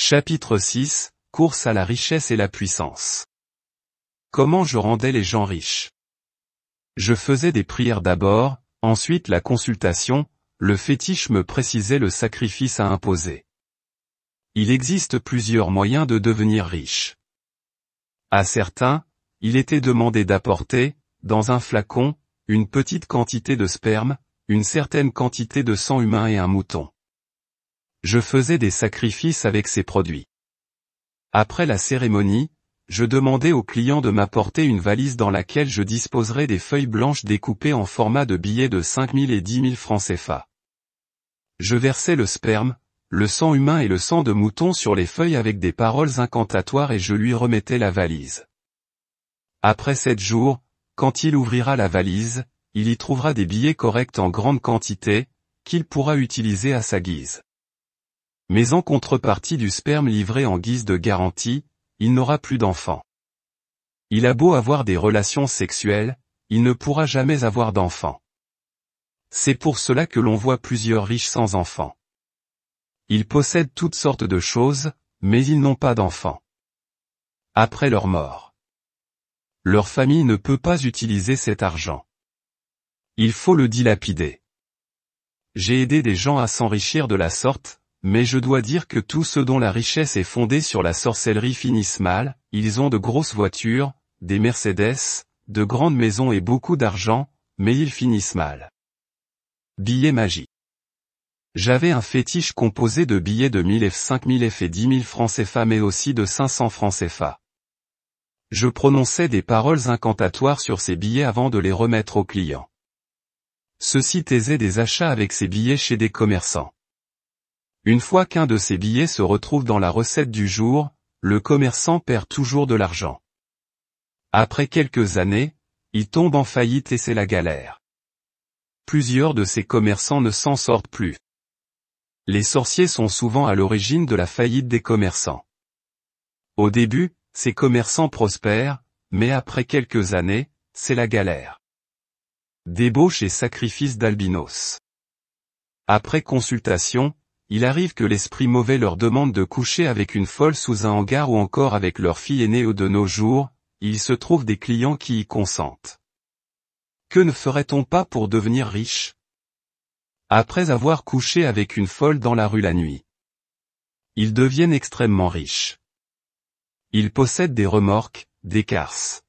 Chapitre 6, Course à la richesse et la puissance. Comment je rendais les gens riches? Je faisais des prières d'abord, ensuite la consultation, le fétiche me précisait le sacrifice à imposer. Il existe plusieurs moyens de devenir riche. À certains, il était demandé d'apporter, dans un flacon, une petite quantité de sperme, une certaine quantité de sang humain et un mouton. Je faisais des sacrifices avec ces produits. Après la cérémonie, je demandais au client de m'apporter une valise dans laquelle je disposerais des feuilles blanches découpées en format de billets de 5 000 et 10 000 francs CFA. Je versais le sperme, le sang humain et le sang de mouton sur les feuilles avec des paroles incantatoires et je lui remettais la valise. Après 7 jours, quand il ouvrira la valise, il y trouvera des billets corrects en grande quantité, qu'il pourra utiliser à sa guise. Mais en contrepartie du sperme livré en guise de garantie, il n'aura plus d'enfants. Il a beau avoir des relations sexuelles, il ne pourra jamais avoir d'enfants. C'est pour cela que l'on voit plusieurs riches sans enfants. Ils possèdent toutes sortes de choses, mais ils n'ont pas d'enfants. Après leur mort, leur famille ne peut pas utiliser cet argent. Il faut le dilapider. J'ai aidé des gens à s'enrichir de la sorte, mais je dois dire que tous ceux dont la richesse est fondée sur la sorcellerie finissent mal. Ils ont de grosses voitures, des Mercedes, de grandes maisons et beaucoup d'argent, mais ils finissent mal. Billets magiques. J'avais un fétiche composé de billets de 1000 F, 5000 F et 10 000 francs CFA mais aussi de 500 francs CFA. Je prononçais des paroles incantatoires sur ces billets avant de les remettre aux clients. Ceux-ci taisaient des achats avec ces billets chez des commerçants. Une fois qu'un de ces billets se retrouve dans la recette du jour, le commerçant perd toujours de l'argent. Après quelques années, il tombe en faillite et c'est la galère. Plusieurs de ces commerçants ne s'en sortent plus. Les sorciers sont souvent à l'origine de la faillite des commerçants. Au début, ces commerçants prospèrent, mais après quelques années, c'est la galère. Débauche et sacrifice d'albinos. Après consultation, il arrive que l'esprit mauvais leur demande de coucher avec une folle sous un hangar ou encore avec leur fille aînée ou de nos jours, il se trouve des clients qui y consentent. Que ne ferait-on pas pour devenir riche? Après avoir couché avec une folle dans la rue la nuit, ils deviennent extrêmement riches. Ils possèdent des remorques, des carses.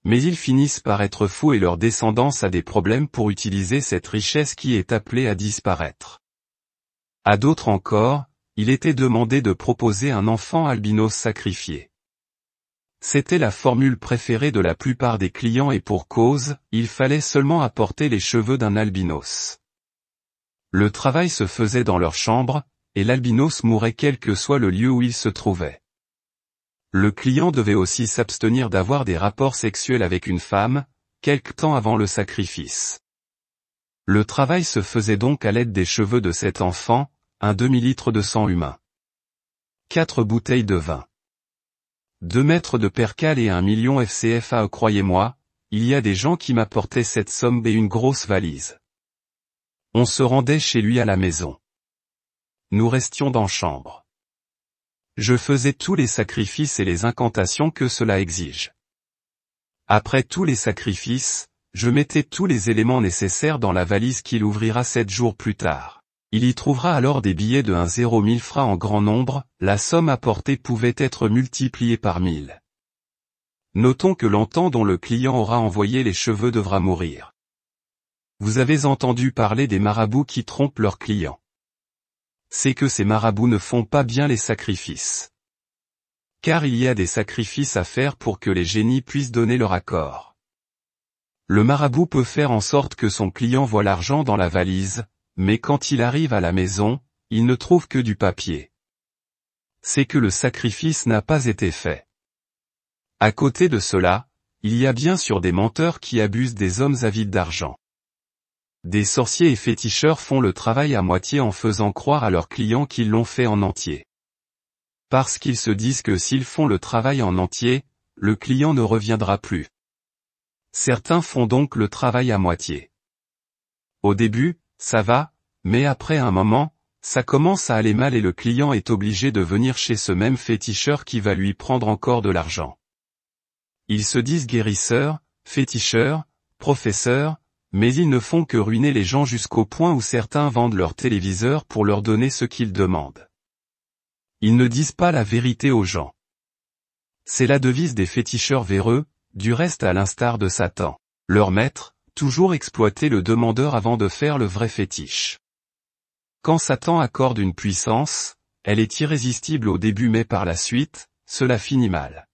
Mais ils finissent par être fous et leur descendance a des problèmes pour utiliser cette richesse qui est appelée à disparaître. À d'autres encore, il était demandé de proposer un enfant albinos sacrifié. C'était la formule préférée de la plupart des clients et pour cause, il fallait seulement apporter les cheveux d'un albinos. Le travail se faisait dans leur chambre, et l'albinos mourait quel que soit le lieu où il se trouvait. Le client devait aussi s'abstenir d'avoir des rapports sexuels avec une femme, quelque temps avant le sacrifice. Le travail se faisait donc à l'aide des cheveux de cet enfant, un demi-litre de sang humain, 4 bouteilles de vin, 2 mètres de percale et 1 million FCFA. Croyez-moi, il y a des gens qui m'apportaient cette somme et une grosse valise. On se rendait chez lui à la maison. Nous restions dans chambre. Je faisais tous les sacrifices et les incantations que cela exige. Après tous les sacrifices, je mettais tous les éléments nécessaires dans la valise qu'il ouvrira 7 jours plus tard. Il y trouvera alors des billets de 1 000 francs en grand nombre, la somme apportée pouvait être multipliée par 1000. Notons que l'entend dont le client aura envoyé les cheveux devra mourir. Vous avez entendu parler des marabouts qui trompent leurs clients. C'est que ces marabouts ne font pas bien les sacrifices. Car il y a des sacrifices à faire pour que les génies puissent donner leur accord. Le marabout peut faire en sorte que son client voie l'argent dans la valise, mais quand il arrive à la maison, il ne trouve que du papier. C'est que le sacrifice n'a pas été fait. À côté de cela, il y a bien sûr des menteurs qui abusent des hommes avides d'argent. Des sorciers et féticheurs font le travail à moitié en faisant croire à leurs clients qu'ils l'ont fait en entier. Parce qu'ils se disent que s'ils font le travail en entier, le client ne reviendra plus. Certains font donc le travail à moitié. Au début, ça va, mais après un moment, ça commence à aller mal et le client est obligé de venir chez ce même féticheur qui va lui prendre encore de l'argent. Ils se disent guérisseurs, féticheurs, professeurs, mais ils ne font que ruiner les gens jusqu'au point où certains vendent leur téléviseur pour leur donner ce qu'ils demandent. Ils ne disent pas la vérité aux gens. C'est la devise des féticheurs véreux, du reste à l'instar de Satan. Leur maître, toujours exploiter le demandeur avant de faire le vrai fétiche. Quand Satan accorde une puissance, elle est irrésistible au début mais par la suite, cela finit mal.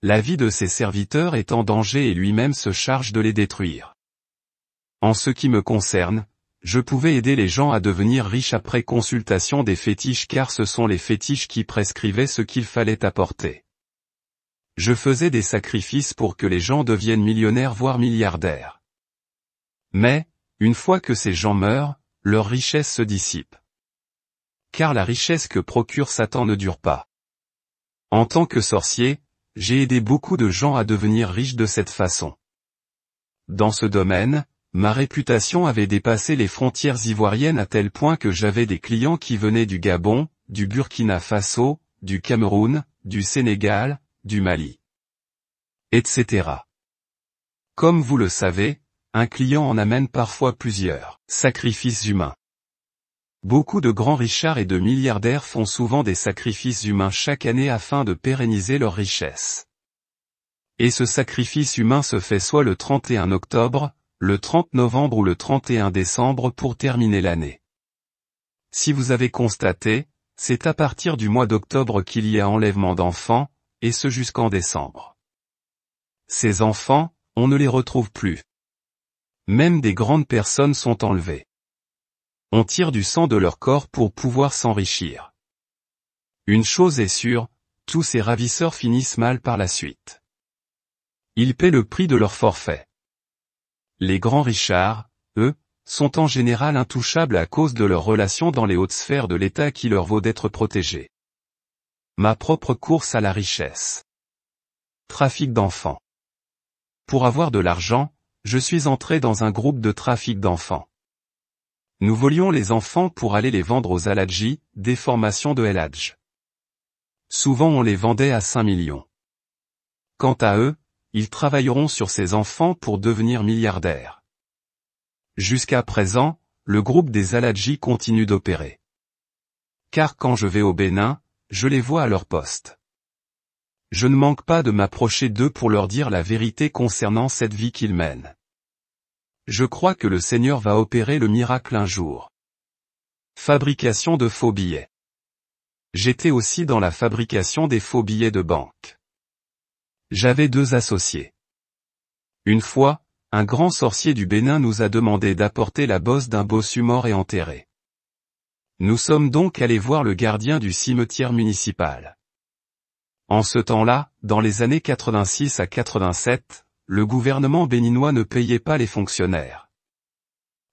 La vie de ses serviteurs est en danger et lui-même se charge de les détruire. En ce qui me concerne, je pouvais aider les gens à devenir riches après consultation des fétiches car ce sont les fétiches qui prescrivaient ce qu'il fallait apporter. Je faisais des sacrifices pour que les gens deviennent millionnaires voire milliardaires. Mais, une fois que ces gens meurent, leur richesse se dissipe. Car la richesse que procure Satan ne dure pas. En tant que sorcier, j'ai aidé beaucoup de gens à devenir riches de cette façon. Dans ce domaine, ma réputation avait dépassé les frontières ivoiriennes à tel point que j'avais des clients qui venaient du Gabon, du Burkina Faso, du Cameroun, du Sénégal, du Mali, etc. Comme vous le savez, un client en amène parfois plusieurs. Sacrifices humains. Beaucoup de grands richards et de milliardaires font souvent des sacrifices humains chaque année afin de pérenniser leur richesse. Et ce sacrifice humain se fait soit le 31 octobre, le 30 novembre ou le 31 décembre pour terminer l'année. Si vous avez constaté, c'est à partir du mois d'octobre qu'il y a enlèvement d'enfants, et ce jusqu'en décembre. Ces enfants, on ne les retrouve plus. Même des grandes personnes sont enlevées. On tire du sang de leur corps pour pouvoir s'enrichir. Une chose est sûre, tous ces ravisseurs finissent mal par la suite. Ils paient le prix de leur forfait. Les grands richards, eux, sont en général intouchables à cause de leur relation dans les hautes sphères de l'État qui leur vaut d'être protégés. Ma propre course à la richesse. Trafic d'enfants. Pour avoir de l'argent, je suis entré dans un groupe de trafic d'enfants. Nous volions les enfants pour aller les vendre aux Aladji, des formations de El Hadj. Souvent on les vendait à 5 millions. Quant à eux, ils travailleront sur ces enfants pour devenir milliardaires. Jusqu'à présent, le groupe des Aladji continue d'opérer. Car quand je vais au Bénin, je les vois à leur poste. Je ne manque pas de m'approcher d'eux pour leur dire la vérité concernant cette vie qu'ils mènent. Je crois que le Seigneur va opérer le miracle un jour. Fabrication de faux billets. J'étais aussi dans la fabrication des faux billets de banque. J'avais 2 associés. Une fois, un grand sorcier du Bénin nous a demandé d'apporter la bosse d'un bossu mort et enterré. Nous sommes donc allés voir le gardien du cimetière municipal. En ce temps-là, dans les années 86 à 87, le gouvernement béninois ne payait pas les fonctionnaires.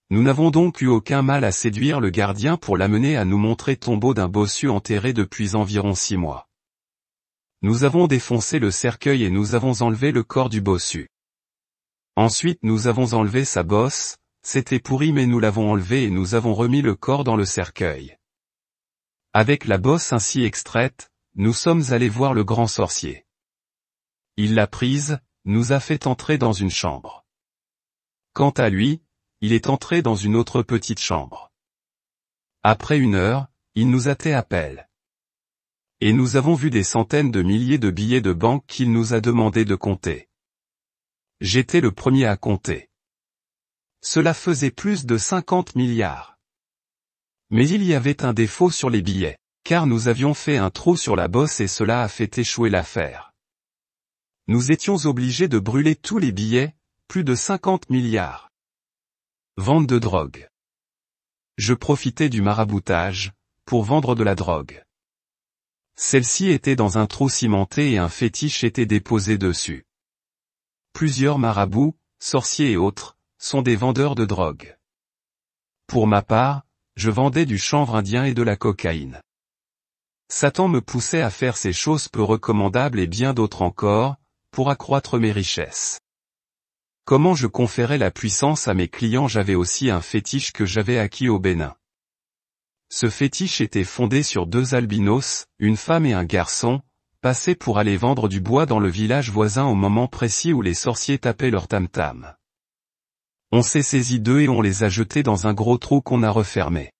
Nous n'avons donc eu aucun mal à séduire le gardien pour l'amener à nous montrer tombeau d'un bossu enterré depuis environ 6 mois. Nous avons défoncé le cercueil et nous avons enlevé le corps du bossu. Ensuite nous avons enlevé sa bosse, c'était pourri mais nous l'avons enlevé et nous avons remis le corps dans le cercueil. Avec la bosse ainsi extraite, nous sommes allés voir le grand sorcier. Il l'a prise, nous a fait entrer dans une chambre. Quant à lui, il est entré dans une autre petite chambre. Après 1 heure, il nous a fait appel. Et nous avons vu des centaines de milliers de billets de banque qu'il nous a demandé de compter. J'étais le premier à compter. Cela faisait plus de 50 milliards. Mais il y avait un défaut sur les billets, car nous avions fait un trou sur la bosse et cela a fait échouer l'affaire. Nous étions obligés de brûler tous les billets, plus de 50 milliards. Vente de drogue. Je profitais du maraboutage, pour vendre de la drogue. Celle-ci était dans un trou cimenté et un fétiche était déposé dessus. Plusieurs marabouts, sorciers et autres, sont des vendeurs de drogue. Pour ma part, je vendais du chanvre indien et de la cocaïne. Satan me poussait à faire ces choses peu recommandables et bien d'autres encore, pour accroître mes richesses. Comment je conférais la puissance à mes clients? J'avais aussi un fétiche que j'avais acquis au Bénin. Ce fétiche était fondé sur 2 albinos, une femme et un garçon, passés pour aller vendre du bois dans le village voisin au moment précis où les sorciers tapaient leur tam-tam. On s'est saisi d'eux et on les a jetés dans un gros trou qu'on a refermé.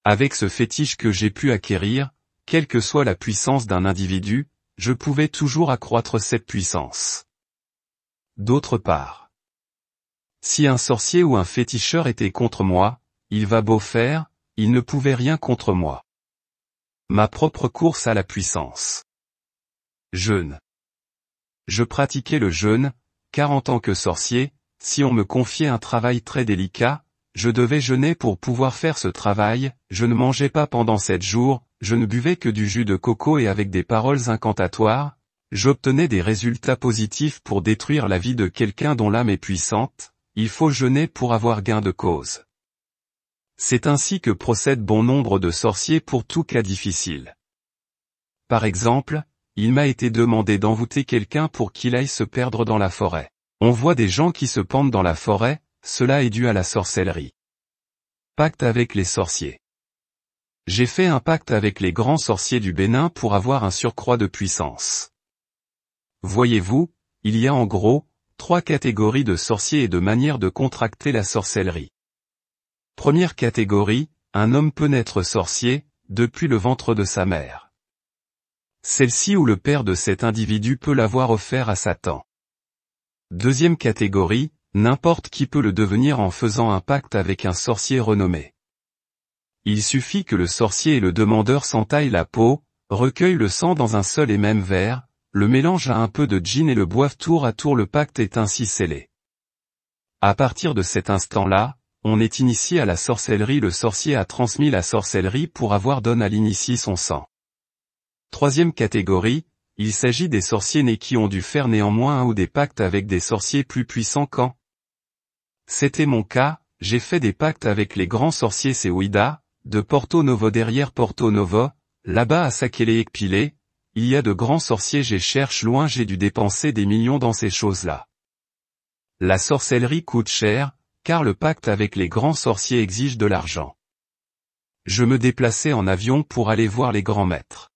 Avec ce fétiche que j'ai pu acquérir, quelle que soit la puissance d'un individu, je pouvais toujours accroître cette puissance. D'autre part, si un sorcier ou un féticheur était contre moi, il va beau faire, il ne pouvait rien contre moi. Ma propre course à la puissance. Jeûne. Je pratiquais le jeûne, car en tant que sorcier, si on me confiait un travail très délicat, je devais jeûner pour pouvoir faire ce travail, je ne mangeais pas pendant 7 jours, je ne buvais que du jus de coco et avec des paroles incantatoires, j'obtenais des résultats positifs pour détruire la vie de quelqu'un dont l'âme est puissante, il faut jeûner pour avoir gain de cause. C'est ainsi que procèdent bon nombre de sorciers pour tout cas difficile. Par exemple, il m'a été demandé d'envoûter quelqu'un pour qu'il aille se perdre dans la forêt. On voit des gens qui se pendent dans la forêt, cela est dû à la sorcellerie. Pacte avec les sorciers. J'ai fait un pacte avec les grands sorciers du Bénin pour avoir un surcroît de puissance. Voyez-vous, il y a en gros, 3 catégories de sorciers et de manières de contracter la sorcellerie. Première catégorie, un homme peut naître sorcier, depuis le ventre de sa mère. Celle-ci ou le père de cet individu peut l'avoir offert à Satan. Deuxième catégorie, n'importe qui peut le devenir en faisant un pacte avec un sorcier renommé. Il suffit que le sorcier et le demandeur s'entaillent la peau, recueillent le sang dans un seul et même verre, le mélangent à un peu de gin et le boivent tour à tour, le pacte est ainsi scellé. À partir de cet instant-là, on est initié à la sorcellerie, le sorcier a transmis la sorcellerie pour avoir donné à l'initié son sang. Troisième catégorie, il s'agit des sorciers nés qui ont dû faire néanmoins un ou des pactes avec des sorciers plus puissants quand. C'était mon cas, j'ai fait des pactes avec les grands sorciers Sewida, de Porto Novo derrière Porto Novo, là-bas à Sakele-Ekpile, il y a de grands sorciers, j'ai cherche loin, j'ai dû dépenser des millions dans ces choses-là. La sorcellerie coûte cher, car le pacte avec les grands sorciers exige de l'argent. Je me déplaçais en avion pour aller voir les grands maîtres.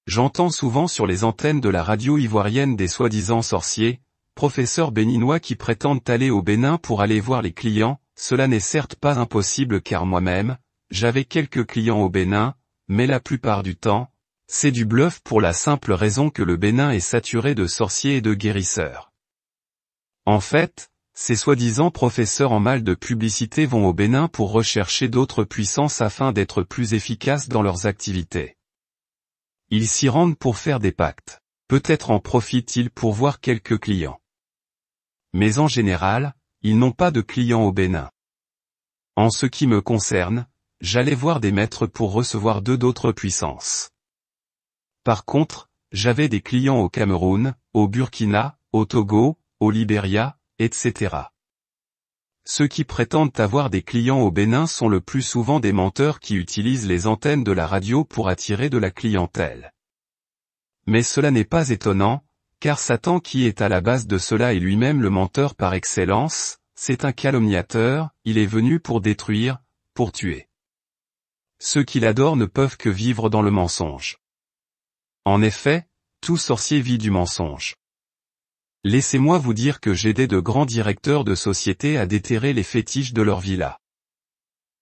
J'entends souvent sur les antennes de la radio ivoirienne des soi-disant sorciers, professeurs béninois qui prétendent aller au Bénin pour aller voir les clients, cela n'est certes pas impossible car moi-même, j'avais quelques clients au Bénin, mais la plupart du temps, c'est du bluff pour la simple raison que le Bénin est saturé de sorciers et de guérisseurs. En fait, ces soi-disant professeurs en mal de publicité vont au Bénin pour rechercher d'autres puissances afin d'être plus efficaces dans leurs activités. Ils s'y rendent pour faire des pactes. Peut-être en profitent-ils pour voir quelques clients. Mais en général, ils n'ont pas de clients au Bénin. En ce qui me concerne, j'allais voir des maîtres pour recevoir d'autres puissances. Par contre, j'avais des clients au Cameroun, au Burkina, au Togo, au Libéria, etc. Ceux qui prétendent avoir des clients au Bénin sont le plus souvent des menteurs qui utilisent les antennes de la radio pour attirer de la clientèle. Mais cela n'est pas étonnant, car Satan qui est à la base de cela est lui-même le menteur par excellence, c'est un calomniateur, il est venu pour détruire, pour tuer. Ceux qui l'adorent ne peuvent que vivre dans le mensonge. En effet, tout sorcier vit du mensonge. Laissez-moi vous dire que j'aidais de grands directeurs de sociétés à déterrer les fétiches de leur villa.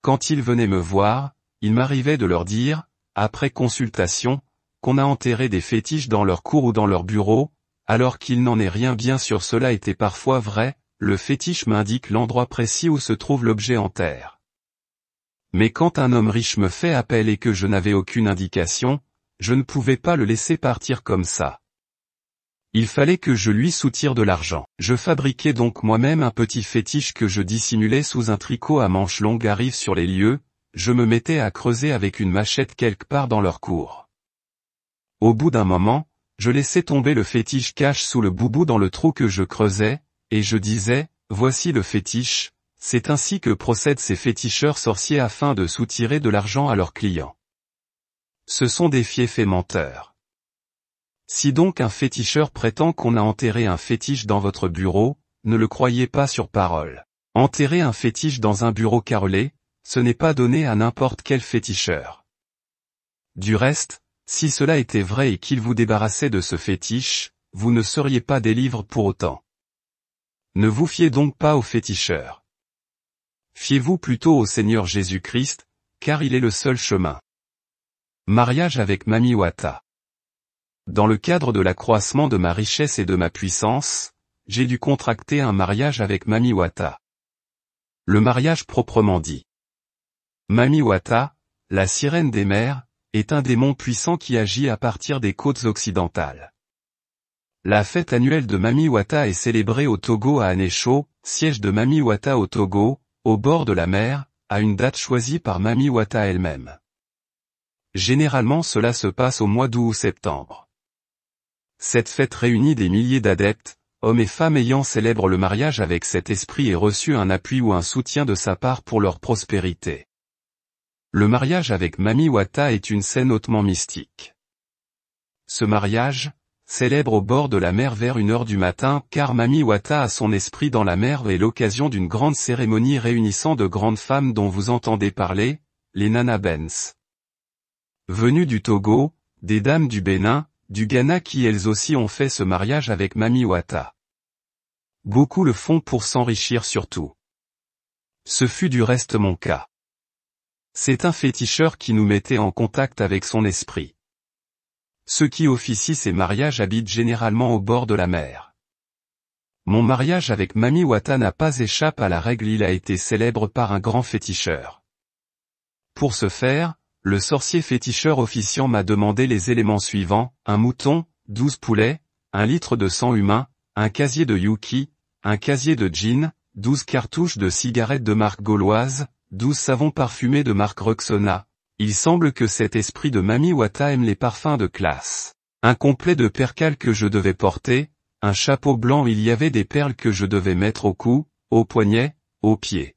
Quand ils venaient me voir, il m'arrivait de leur dire, après consultation, qu'on a enterré des fétiches dans leur cour ou dans leur bureau, alors qu'il n'en est rien. Bien sûr cela était parfois vrai, le fétiche m'indique l'endroit précis où se trouve l'objet en terre. Mais quand un homme riche me fait appel et que je n'avais aucune indication, je ne pouvais pas le laisser partir comme ça. Il fallait que je lui soutire de l'argent. Je fabriquais donc moi-même un petit fétiche que je dissimulais sous un tricot à manches longues. Arrive sur les lieux, je me mettais à creuser avec une machette quelque part dans leur cour. Au bout d'un moment, je laissais tomber le fétiche cache sous le boubou dans le trou que je creusais, et je disais, voici le fétiche, c'est ainsi que procèdent ces féticheurs sorciers afin de soutirer de l'argent à leurs clients. Ce sont des fiefs menteurs. Si donc un féticheur prétend qu'on a enterré un fétiche dans votre bureau, ne le croyez pas sur parole. Enterrer un fétiche dans un bureau carrelé, ce n'est pas donné à n'importe quel féticheur. Du reste, si cela était vrai et qu'il vous débarrassait de ce fétiche, vous ne seriez pas des livres pour autant. Ne vous fiez donc pas aux féticheurs. Fiez-vous plutôt au Seigneur Jésus-Christ, car il est le seul chemin. Mariage avec Mami Wata. Dans le cadre de l'accroissement de ma richesse et de ma puissance, j'ai dû contracter un mariage avec Mami Wata. Le mariage proprement dit. Mami Wata, la sirène des mers, est un démon puissant qui agit à partir des côtes occidentales. La fête annuelle de Mami Wata est célébrée au Togo à Anécho, siège de Mami Wata au Togo, au bord de la mer, à une date choisie par Mami Wata elle-même. Généralement cela se passe au mois d'août ou septembre. Cette fête réunit des milliers d'adeptes, hommes et femmes ayant célébré le mariage avec cet esprit et reçu un appui ou un soutien de sa part pour leur prospérité. Le mariage avec Mami Wata est une scène hautement mystique. Ce mariage, célèbre au bord de la mer vers 1h du matin car Mami Wata a son esprit dans la mer et l'occasion d'une grande cérémonie réunissant de grandes femmes dont vous entendez parler, les Nana Bens. Venues du Togo, des dames du Bénin, du Ghana qui elles aussi ont fait ce mariage avec Mami Wata. Beaucoup le font pour s'enrichir surtout. Ce fut du reste mon cas. C'est un féticheur qui nous mettait en contact avec son esprit. Ceux qui officient ces mariages habitent généralement au bord de la mer. Mon mariage avec Mami Wata n'a pas échappé à la règle, il a été célèbre par un grand féticheur. Pour ce faire, le sorcier féticheur officiant m'a demandé les éléments suivants, un mouton, 12 poulets, 1 litre de sang humain, un casier de Yuki, un casier de gin, 12 cartouches de cigarettes de marque gauloise, 12 savons parfumés de marque Rexona. Il semble que cet esprit de Mami Wata aime les parfums de classe. Un complet de percale que je devais porter, un chapeau blanc, il y avait des perles que je devais mettre au cou, aux poignets, aux pieds.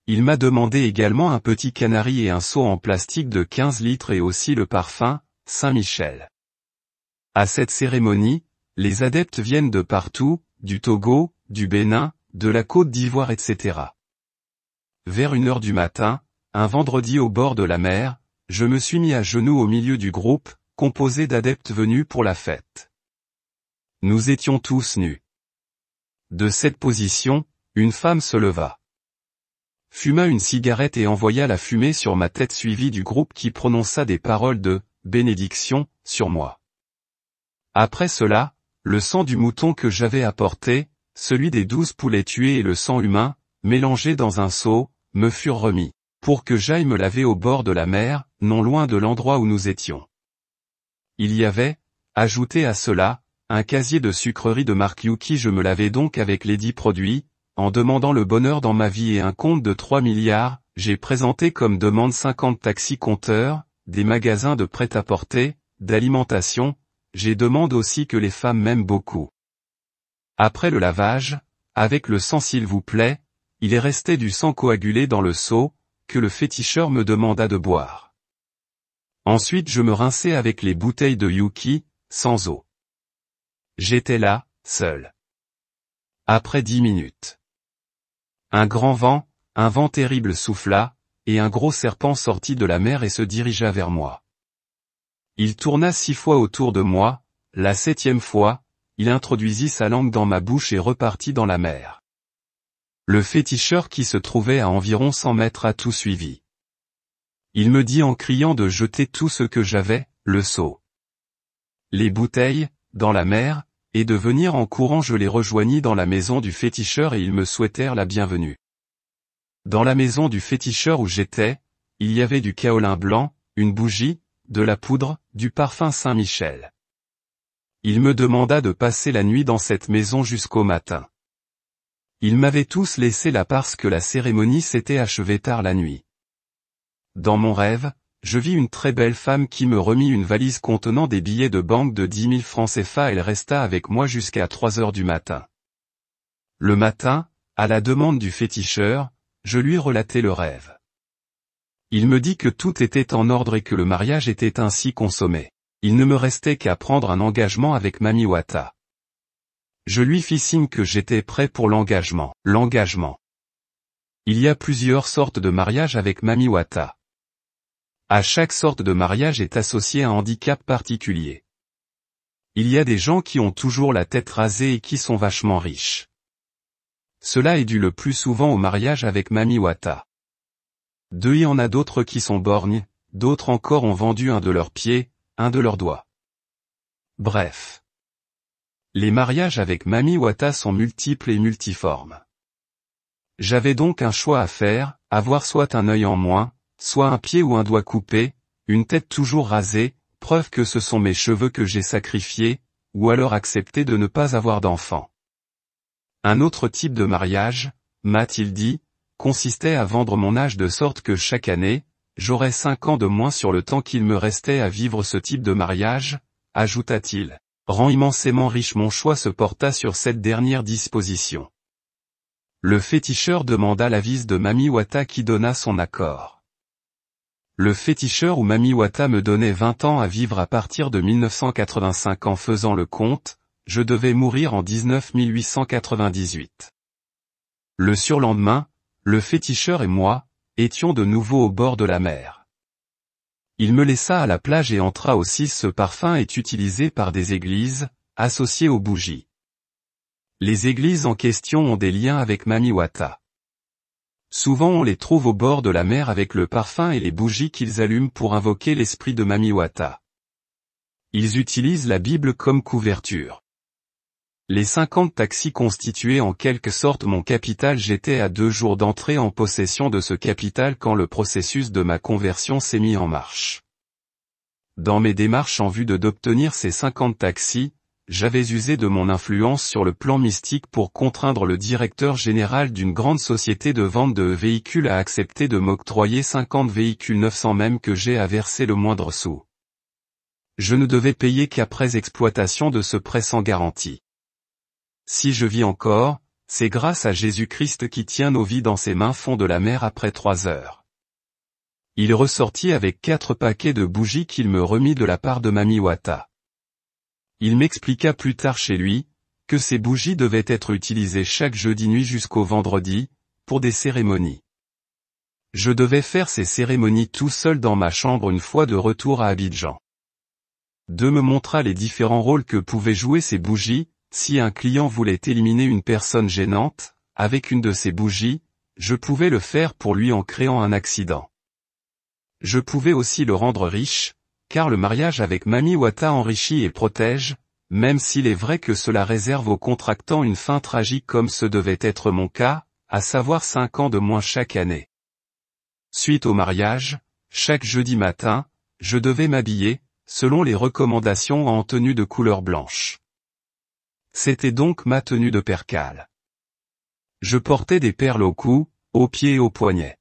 Il m'a demandé également un petit canari et un seau en plastique de 15 litres et aussi le parfum, Saint-Michel. À cette cérémonie, les adeptes viennent de partout, du Togo, du Bénin, de la Côte d'Ivoire etc. Vers 1h du matin, un vendredi au bord de la mer, je me suis mis à genoux au milieu du groupe, composé d'adeptes venus pour la fête. Nous étions tous nus. De cette position, une femme se leva. Fuma une cigarette et envoya la fumée sur ma tête suivie du groupe qui prononça des paroles de bénédiction sur moi. Après cela, le sang du mouton que j'avais apporté, celui des 12 poulets tués et le sang humain, mélangés dans un seau, me furent remis, pour que j'aille me laver au bord de la mer, non loin de l'endroit où nous étions. Il y avait, ajouté à cela, un casier de sucreries de marque Yuki, je me lavais donc avec les 10 produits, en demandant le bonheur dans ma vie et un compte de 3 milliards, j'ai présenté comme demande 50 taxis compteurs, des magasins de prêt-à-porter, d'alimentation, j'ai demandé aussi que les femmes m'aiment beaucoup. Après le lavage, avec le sang s'il vous plaît, il est resté du sang coagulé dans le seau, que le féticheur me demanda de boire. Ensuite je me rinçai avec les bouteilles de Yuki, sans eau. J'étais là, seul. Après 10 minutes. Un grand vent, un vent terrible souffla, et un gros serpent sortit de la mer et se dirigea vers moi. Il tourna 6 fois autour de moi, la 7e fois, il introduisit sa langue dans ma bouche et repartit dans la mer. Le féticheur qui se trouvait à environ 100 mètres a tout suivi. Il me dit en criant de jeter tout ce que j'avais, le seau, les bouteilles, dans la mer, et de venir en courant. Je les rejoignis dans la maison du féticheur et ils me souhaitèrent la bienvenue. Dans la maison du féticheur où j'étais, il y avait du kaolin blanc, une bougie, de la poudre, du parfum Saint-Michel. Il me demanda de passer la nuit dans cette maison jusqu'au matin. Ils m'avaient tous laissé là parce que la cérémonie s'était achevée tard la nuit. Dans mon rêve, je vis une très belle femme qui me remit une valise contenant des billets de banque de 10 000 francs CFA. Elle resta avec moi jusqu'à 3 heures du matin. Le matin, à la demande du féticheur, je lui relatai le rêve. Il me dit que tout était en ordre et que le mariage était ainsi consommé. Il ne me restait qu'à prendre un engagement avec Mami Wata. Je lui fis signe que j'étais prêt pour l'engagement. Il y a plusieurs sortes de mariage avec Mami Wata. À chaque sorte de mariage est associé un handicap particulier. Il y a des gens qui ont toujours la tête rasée et qui sont vachement riches. Cela est dû le plus souvent au mariage avec Mami Wata. Il y en a d'autres qui sont borgnes, d'autres encore ont vendu un de leurs pieds, un de leurs doigts. Bref. Les mariages avec Mami Wata sont multiples et multiformes. J'avais donc un choix à faire, avoir soit un œil en moins, soit un pied ou un doigt coupé, une tête toujours rasée, preuve que ce sont mes cheveux que j'ai sacrifiés, ou alors accepter de ne pas avoir d'enfant. Un autre type de mariage, m'a-t-il dit, consistait à vendre mon âge de sorte que chaque année, j'aurais 5 ans de moins sur le temps qu'il me restait à vivre ce type de mariage, ajouta-t-il. Rend immensément riche mon choix se porta sur cette dernière disposition. Le féticheur demanda l'avis de Mami Wata qui donna son accord. Le féticheur ou Mami Wata me donnait 20 ans à vivre à partir de 1985 en faisant le compte, je devais mourir en 1898. Le surlendemain, le féticheur et moi, étions de nouveau au bord de la mer. Il me laissa à la plage et entra aussi. Ce parfum est utilisé par des églises, associées aux bougies. Les églises en question ont des liens avec Mami Wata. Souvent on les trouve au bord de la mer avec le parfum et les bougies qu'ils allument pour invoquer l'esprit de Mami Wata. Ils utilisent la Bible comme couverture. Les 50 taxis constituaient en quelque sorte mon capital. J'étais à 2 jours d'entrer en possession de ce capital quand le processus de ma conversion s'est mis en marche. Dans mes démarches en vue d'obtenir ces 50 taxis, j'avais usé de mon influence sur le plan mystique pour contraindre le directeur général d'une grande société de vente de véhicules à accepter de m'octroyer 50 véhicules neufs sans même que j'aie à verser le moindre sou. Je ne devais payer qu'après exploitation de ce prêt sans garantie. Si je vis encore, c'est grâce à Jésus-Christ qui tient nos vies dans ses mains fond de la mer après 3 heures. Il ressortit avec 4 paquets de bougies qu'il me remit de la part de Mami Wata. Il m'expliqua plus tard chez lui, que ces bougies devaient être utilisées chaque jeudi nuit jusqu'au vendredi, pour des cérémonies. Je devais faire ces cérémonies tout seul dans ma chambre une fois de retour à Abidjan. Me montra les différents rôles que pouvaient jouer ces bougies. Si un client voulait éliminer une personne gênante, avec une de ces bougies, je pouvais le faire pour lui en créant un accident. Je pouvais aussi le rendre riche, car le mariage avec Mami Wata enrichit et protège, même s'il est vrai que cela réserve aux contractants une fin tragique comme ce devait être mon cas, à savoir 5 ans de moins chaque année. Suite au mariage, chaque jeudi matin, je devais m'habiller, selon les recommandations en tenue de couleur blanche. C'était donc ma tenue de percale. Je portais des perles au cou, aux pieds et aux poignets.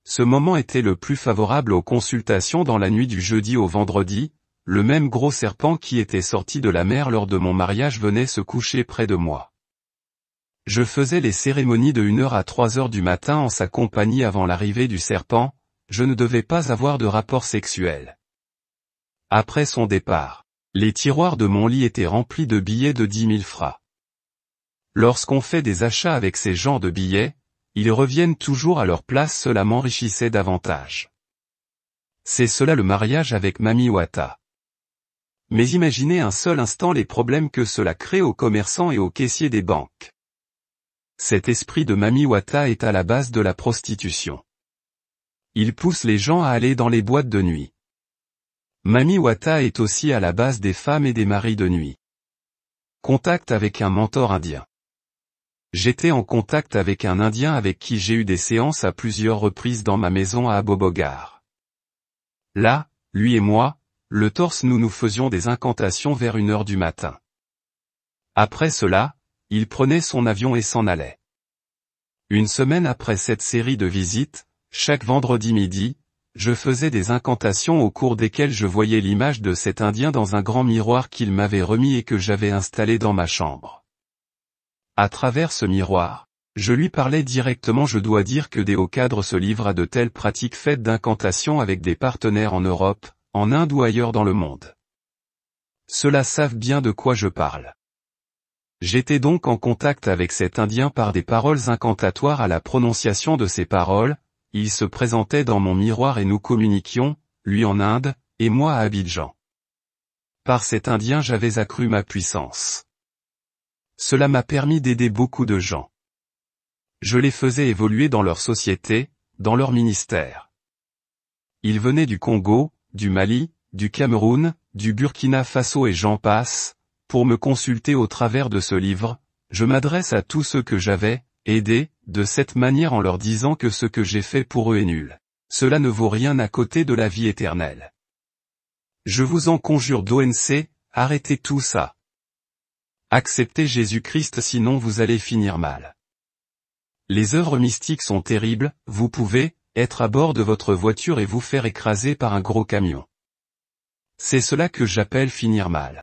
Ce moment était le plus favorable aux consultations. Dans la nuit du jeudi au vendredi, le même gros serpent qui était sorti de la mer lors de mon mariage venait se coucher près de moi. Je faisais les cérémonies de 1h à 3h du matin en sa compagnie avant l'arrivée du serpent, je ne devais pas avoir de rapport sexuel. Après son départ, les tiroirs de mon lit étaient remplis de billets de 10 000 francs. Lorsqu'on fait des achats avec ces genres de billets, ils reviennent toujours à leur place. Cela m'enrichissait davantage. C'est cela le mariage avec Mami Wata. Mais imaginez un seul instant les problèmes que cela crée aux commerçants et aux caissiers des banques. Cet esprit de Mami Wata est à la base de la prostitution. Il pousse les gens à aller dans les boîtes de nuit. Mami Wata est aussi à la base des femmes et des maris de nuit. Contact avec un mentor indien. J'étais en contact avec un Indien avec qui j'ai eu des séances à plusieurs reprises dans ma maison à Abobogar. Là, lui et moi, le torse nous faisions des incantations vers 1h du matin. Après cela, il prenait son avion et s'en allait. Une semaine après cette série de visites, chaque vendredi midi, je faisais des incantations au cours desquelles je voyais l'image de cet Indien dans un grand miroir qu'il m'avait remis et que j'avais installé dans ma chambre. À travers ce miroir, je lui parlais directement. Je dois dire que des hauts cadres se livrent à de telles pratiques faites d'incantations avec des partenaires en Europe, en Inde ou ailleurs dans le monde. Ceux-là savent bien de quoi je parle. J'étais donc en contact avec cet Indien par des paroles incantatoires à la prononciation de ces paroles, il se présentait dans mon miroir et nous communiquions, lui en Inde, et moi à Abidjan. Par cet Indien j'avais accru ma puissance. Cela m'a permis d'aider beaucoup de gens. Je les faisais évoluer dans leur société, dans leur ministère. Ils venaient du Congo, du Mali, du Cameroun, du Burkina Faso et j'en passe. Pour me consulter au travers de ce livre, je m'adresse à tous ceux que j'avais aidés, de cette manière en leur disant que ce que j'ai fait pour eux est nul. Cela ne vaut rien à côté de la vie éternelle. Je vous en conjure d'ONC, arrêtez tout ça. Acceptez Jésus-Christ sinon vous allez finir mal. Les œuvres mystiques sont terribles, vous pouvez être à bord de votre voiture et vous faire écraser par un gros camion. C'est cela que j'appelle finir mal.